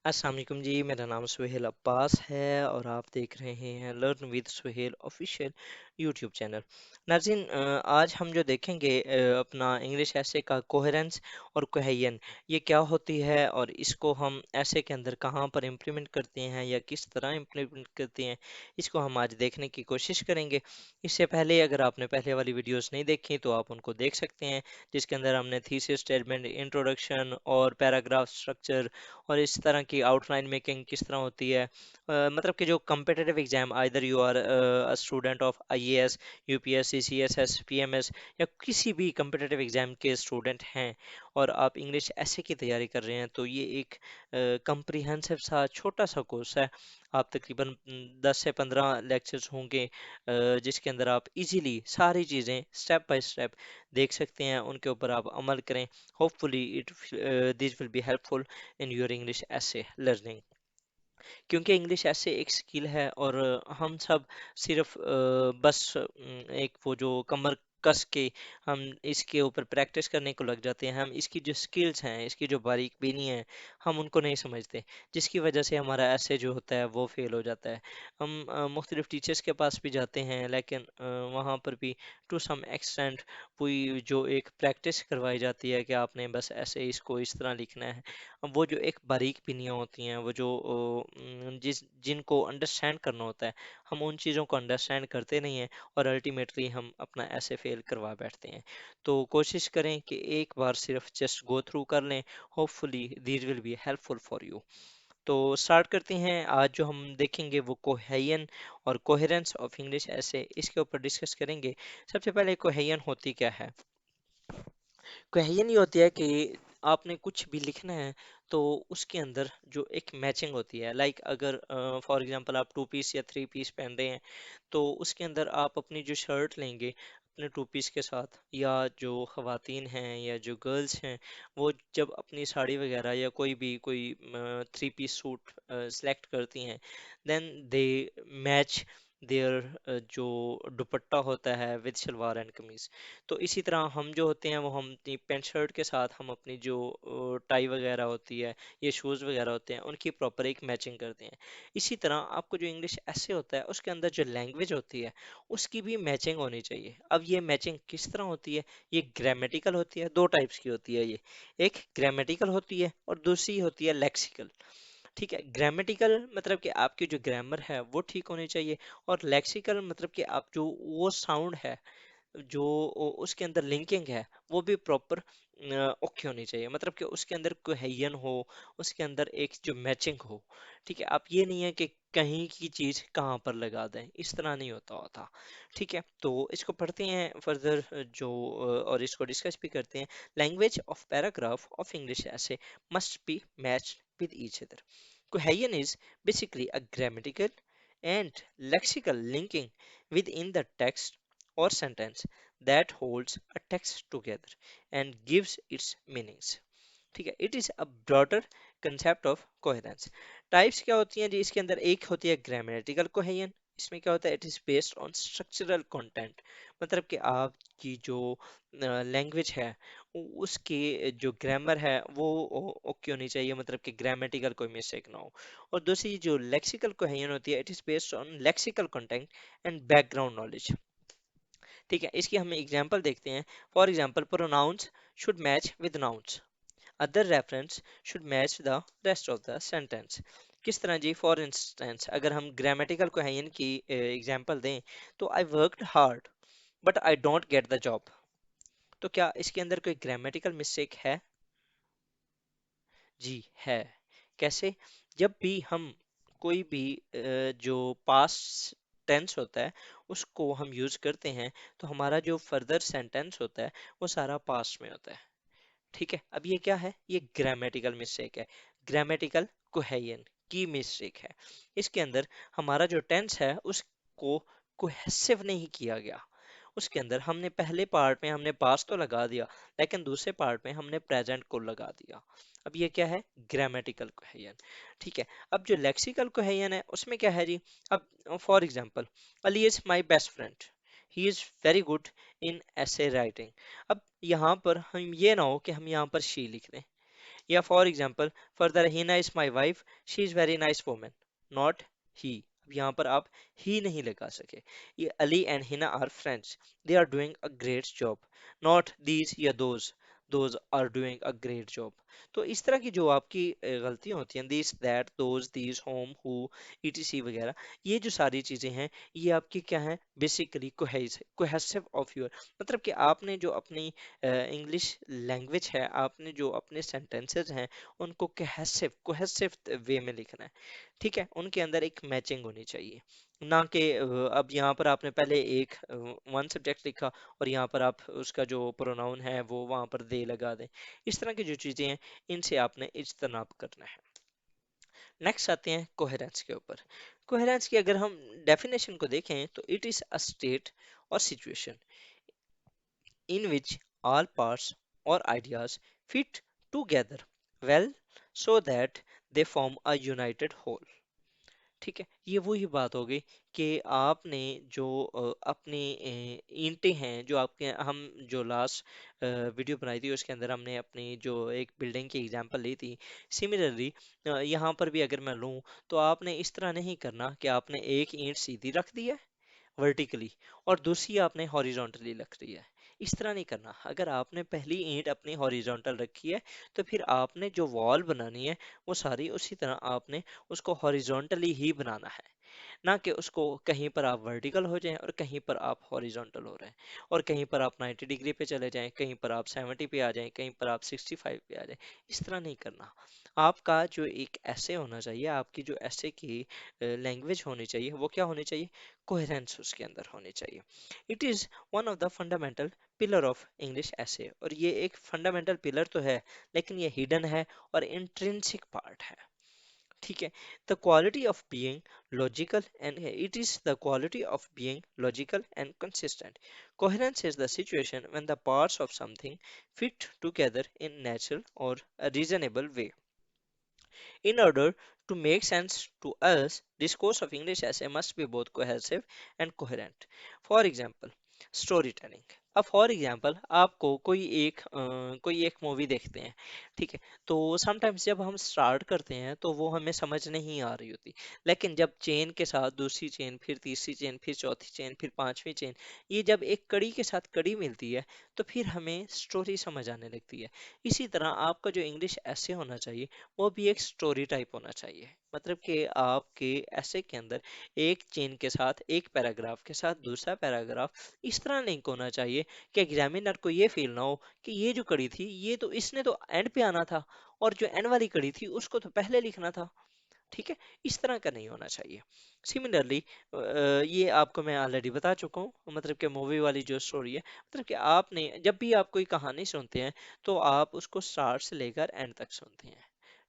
अस्सलाम वालेकुम जी, मेरा नाम सुहेल अब्बास है और आप देख रहे हैं learn with Suhail official YouTube channel. नाज़रीन, आज हम जो देखेंगे अपना इंग्लिश ऐसे का कोहेरेंस और कोहेजन, ये क्या होती है और इसको हम ऐसे के अंदर कहाँ पर इम्प्लीमेंट करते हैं या किस तरह इम्प्लीमेंट करते हैं, इसको हम आज देखने की कोशिश करेंगे। इससे पहले अगर आपने पहले वाली वीडियोस नहीं देखी तो आप उनको देख सकते हैं, जिसके अंदर हमने थीसिस स्टेटमेंट, इंट्रोडक्शन और पैराग्राफ स्ट्रक्चर और इस तरह की आउटलाइन मेकिंग किस तरह होती है। मतलब कि जो competitive exam, either you are a student of IAS, UPSC, CSS, PMS या किसी भी कम्पिटिटिव एग्जाम के स्टूडेंट हैं और आप इंग्लिश ऐसे की तैयारी कर रहे हैं, तो ये एक कंप्रिहेंसिव सा छोटा सा कोर्स है। आप तकरीबन 10 से 15 लेक्चर्स होंगे, जिसके अंदर आप इजीली सारी चीज़ें स्टेप बाय स्टेप देख सकते हैं, उनके ऊपर आप अमल करें। Hopefully it this will be helpful in your English ऐसे लर्निंग, क्योंकि इंग्लिश ऐसे एक स्किल है और हम सब सिर्फ बस एक वो जो कमर कस के हम इसके ऊपर प्रैक्टिस करने को लग जाते हैं। हम इसकी जो स्किल्स हैं, इसकी जो बारीक बीनी है, हम उनको नहीं समझते, जिसकी वजह से हमारा ऐसे जो होता है वो फेल हो जाता है। हम मुख्तलिफ टीचर्स के पास भी जाते हैं, लेकिन वहाँ पर भी टू सम एक्सटेंट कोई जो एक प्रैक्टिस करवाई जाती है कि आपने बस ऐसे इसको इस तरह लिखना है, वो जो एक बारीक पिनियाँ होती हैं, वो जो जिनको अंडरस्टैंड करना होता है, हम उन चीज़ों को अंडरस्टैंड करते नहीं हैं और अल्टीमेटली हम अपना ऐसे फेल करवा बैठते हैं। तो कोशिश करें कि एक बार सिर्फ जस्ट गो थ्रू कर लें। Hopefully these will be helpful for you. तो स्टार्ट करते हैं। आज जो हम देखेंगे वो कोहेजन और कोहेरेंस ऑफ इंग्लिश ऐसे, इसके ऊपर डिस्कस करेंगे। सबसे पहले कोहेजन होती क्या है? कहानी ये होती है कि आपने कुछ भी लिखना है तो उसके अंदर जो एक मैचिंग होती है, लाइक अगर फॉर एग्जांपल आप टू पीस या थ्री पीस पहन रहे हैं, तो उसके अंदर आप अपनी जो शर्ट लेंगे अपने टू पीस के साथ, या जो खवातीन हैं या जो गर्ल्स हैं, वो जब अपनी साड़ी वगैरह या कोई थ्री पीस सूट सेलेक्ट करती हैं, देन दे मैच देयर जो दुपट्टा होता है विद शलवार एंड कमीज। तो इसी तरह हम जो होते हैं वो हम अपनी पेंट शर्ट के साथ हम अपनी जो टाई वगैरह होती है, ये शूज़ वगैरह होते हैं, उनकी प्रॉपर एक मैचिंग करते हैं। इसी तरह आपको जो इंग्लिश ऐसे होता है उसके अंदर जो लैंग्वेज होती है उसकी भी मैचिंग होनी चाहिए। अब ये मैचिंग किस तरह होती है? ये ग्रामेटिकल होती है, दो टाइप्स की होती है ये। एक ग्रामेटिकल होती है और दूसरी होती है लेक्सिकल। ठीक है, ग्रामेटिकल मतलब कि आपकी जो ग्रामर है वो ठीक होनी चाहिए, और लेक्सिकल मतलब कि आप जो वो साउंड है जो उसके अंदर लिंकिंग है वो भी प्रॉपर ओके होनी चाहिए, मतलब कि उसके अंदर कोहेजन हो, उसके अंदर एक जो मैचिंग हो। ठीक है, आप ये नहीं है कि कहीं की चीज कहाँ पर लगा दें, इस तरह नहीं होता होता। ठीक है, तो इसको पढ़ते हैं फर्दर जो और इसको डिस्कस भी करते हैं। Language of paragraph of English ऐसे must be matched with each other. Cohesion is basically a grammatical and lexical linking within the text or sentence that holds a text together and gives its meanings. ठीक है, it is a broader concept of coherence. Types क्या होती हैं जी इसके अंदर? एक होती है ग्रामेटिकल कोहेजन। इसमें क्या होता है? It is based on structural content, मतलब कि आपकी जो लैंग्वेज है उसके जो ग्रामर है वो ओके होनी चाहिए, मतलब कि ग्रामेटिकल कोई मिस्टेक ना हो। और दूसरी जो लेक्सिकल कोहेजन होती है, it is based on lexical content and background knowledge. ठीक है, इसकी हम एग्जांपल देखते हैं। For example, pronouns should match with nouns, other reference should match the rest of the sentence। किस तरह जी? फॉर इंस्टेंस अगर हम ग्रामेटिकल कोहेजन की एग्जांपल दें, तो I worked hard but I don't get the job, तो क्या इसके अंदर कोई ग्रामेटिकल मिस्टेक है? जी है। कैसे? जब भी हम कोई भी जो पास्ट टेंस होता है उसको हम यूज करते हैं, तो हमारा जो फर्दर सेंटेंस होता है वो सारा पास्ट में होता है। ठीक है, अब ये क्या है? ये ग्रामेटिकल मिस्टेक है, ग्रामेटिकल कोहेजन की मिस्टेक है। इसके अंदर हमारा जो टेंस है उसको कोहेसिव नहीं किया गया। उसके अंदर हमने पहले पार्ट में हमने पास्ट तो लगा दिया, लेकिन दूसरे पार्ट में हमने प्रेजेंट को लगा दिया। अब ये क्या है? Grammatical cohesion. ठीक है, अब जो लेक्सिकल कोहेजन है उसमें क्या है जी? अब for example, Ali is my best friend, he is very good in ऐसे राइटिंग। अब यहाँ पर हम ये ना हो कि हम यहाँ पर शी लिख दें, या for example, further Heena is my wife, she is very nice woman, not he. अब यहाँ पर आप ही नहीं लगा सके। ये Ali and Heena are friends, they are doing a great job, not these या those are doing a great job. तो इस तरह की जो आपकी गलतियां होती हैं, this that those these whom who etc वगैरह, ये जो सारी चीजें हैं, ये आपकी क्या है, बेसिकली कोहेसिव ऑफ योर, मतलब कि आपने जो अपनी इंग्लिश लैंग्वेज है, आपने जो अपने सेंटेंसेस हैं, उनको कोहेसिव कोहेसिव वे में लिखना है। ठीक है, उनके अंदर एक मैचिंग होनी चाहिए, ना कि अब यहाँ पर आपने पहले एक वन सब्जेक्ट लिखा और यहाँ पर आप उसका जो प्रोनाउन है वो वहाँ पर दे लगा दें। इस तरह की जो चीज़ें हैं, इनसे आपने इज्तनाब करना है। नेक्स्ट आते हैं कोहेरेंस के ऊपर। कोहेरेंस की अगर हम डेफिनेशन को देखें तो इट इज अ स्टेट और situation in which all parts or ideas fit together well so that they form a united whole। ठीक है, ये वही बात हो गई कि आपने जो अपनी ईंटें हैं, जो आपके हम जो लास्ट वीडियो बनाई थी उसके अंदर हमने अपनी जो एक बिल्डिंग की एग्जांपल ली थी, सिमिलरली यहाँ पर भी अगर मैं लूँ तो आपने इस तरह नहीं करना कि आपने एक ईंट सीधी रख दी है वर्टिकली और दूसरी आपने हॉरिजॉन्टली रख दी है। इस तरह नहीं करना। अगर आपने पहली ईंट अपनी हॉरिजॉन्टल रखी है तो फिर आपने जो वॉल बनानी है वो सारी उसी तरह आपने उसको हॉरिजॉन्टली ही बनाना है, ना कि उसको कहीं पर आप वर्टिकल हो जाएं और कहीं पर आप हॉरिजॉन्टल हो रहे हैं, और कहीं पर आप 90 डिग्री पे चले जाएं, कहीं पर आप 70 पे आ जाएं, कहीं पर आप 65 पे आ जाएं। इस तरह नहीं करना। आपका जो एक ऐसे होना चाहिए, आपकी जो ऐसे की लैंग्वेज होनी चाहिए, वो क्या होनी चाहिए, कोहेरेंस उसके अंदर होनी चाहिए। It is one of the fundamental pillar of English ऐसे, और ये एक फंडामेंटल पिलर तो है लेकिन ये हिडन है और इंट्रिंसिक पार्ट है। ठीक है, the quality of being logical and it is the quality of being logical and consistent. Coherence is the situation when the parts of something fit together in natural और reasonable way. In order to make sense to us, discourse of English essay must be both cohesive and coherent. For example, storytelling. अब for example आपको कोई एक movie देखते हैं, ठीक है, तो समटाइम्स जब हम स्टार्ट करते हैं तो वो हमें समझ नहीं आ रही होती, लेकिन जब चेन के साथ दूसरी चेन, फिर तीसरी चेन, फिर चौथी चेन, फिर पांचवी चेन, ये जब एक कड़ी के साथ कड़ी मिलती है तो फिर हमें स्टोरी समझ आने लगती है। इसी तरह आपका जो इंग्लिश ऐसे होना चाहिए वो भी एक स्टोरी टाइप होना चाहिए, मतलब कि आपके ऐसे के अंदर एक चेन के साथ, एक पैराग्राफ के साथ दूसरा पैराग्राफ इस तरह लिंक होना चाहिए कि एग्जामिनर को ये फील ना हो कि ये जो कड़ी थी ये तो इसने तो एंड पे आना था और जो एंड वाली कड़ी थी उसको तो पहले लिखना था। ठीक है, इस तरह का नहीं होना चाहिए। सिमिलरली ये आपको मैं ऑलरेडी बता चुका हूँ, मतलब कि मूवी वाली जो स्टोरी है, मतलब कि आपने जब भी आप कोई कहानी सुनते हैं तो आप उसको स्टार्ट से लेकर एंड तक सुनते हैं।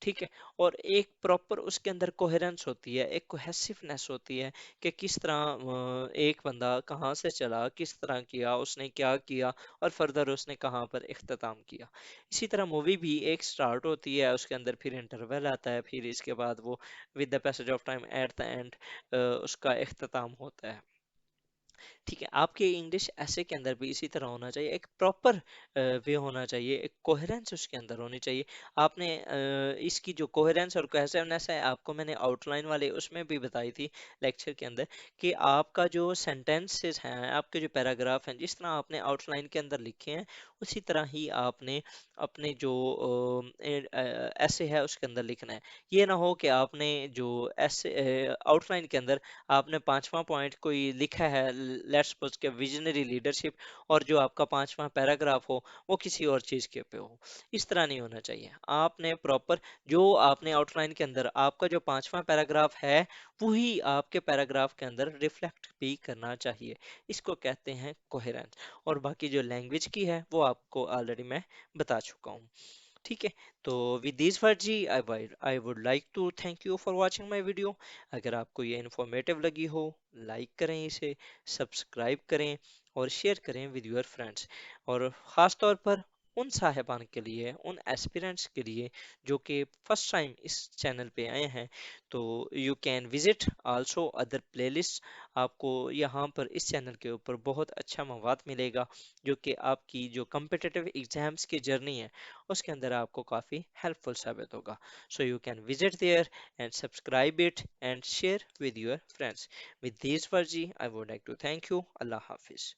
ठीक है, और एक प्रॉपर उसके अंदर कोहेरेंस होती है, एक कोहेसिवनेस होती है कि किस तरह एक बंदा कहाँ से चला, किस तरह किया, उसने क्या किया और फर्दर उसने कहाँ पर इख्तिताम किया। इसी तरह मूवी भी एक स्टार्ट होती है, उसके अंदर फिर इंटरवल आता है, फिर इसके बाद वो with the passage of time at the end उसका इख्तिताम होता है। ठीक है, आपके इंग्लिश ऐसे के अंदर भी इसी तरह होना चाहिए, एक प्रॉपर वे होना चाहिए, एक कोहेरेंस उसके अंदर होनी चाहिए। आपने इसकी जो कोहेरेंस और कोहेसिवनेस है आपको मैंने आउटलाइन वाले उसमें भी बताई थी लेक्चर के अंदर, कि आपका जो सेंटेंसेस हैं, आपके जो पैराग्राफ हैं, जिस तरह आपने आउटलाइन के अंदर लिखे हैं उसी तरह ही आपने अपने जो ऐसे है उसके अंदर लिखना है। ये ना हो कि आपने जो ऐसे आउटलाइन के अंदर आपने पांचवा पॉइंट कोई लिखा है, लेट्स सपोज के विजनरी लीडरशिप, और जो आपका पांचवा पैराग्राफ हो वो किसी और चीज के पे हो। इस तरह नहीं होना चाहिए। आपने प्रॉपर जो आपने आउटलाइन के अंदर आपका जो पांचवा पैराग्राफ है वही आपके पैराग्राफ के अंदर रिफ्लेक्ट भी करना चाहिए। इसको कहते हैं कोहेरेंस, और बाकी जो लैंग्वेज की है वो आपको ऑलरेडी मैं बता चुका हूँ। ठीक है, तो with this word ji I would like to thank you for watching my video. अगर आपको ये इन्फॉर्मेटिव लगी हो, लाइक करें इसे, सब्सक्राइब करें और शेयर करें विद योर फ्रेंड्स, और ख़ास तौर पर उन साहिबान के लिए, उन एस्पिरेंट्स के लिए जो कि फर्स्ट टाइम इस चैनल पे आए हैं। तो you can visit also other playlist. आपको यहाँ पर इस चैनल के ऊपर बहुत अच्छा मवाद मिलेगा जो कि आपकी जो कम्पिटिटिव एग्जाम्स की जर्नी है उसके अंदर आपको काफ़ी हेल्पफुल साबित होगा। So you can visit there and subscribe it and share with your friends. With these, Farji, I would like to thank you. Allah Hafiz.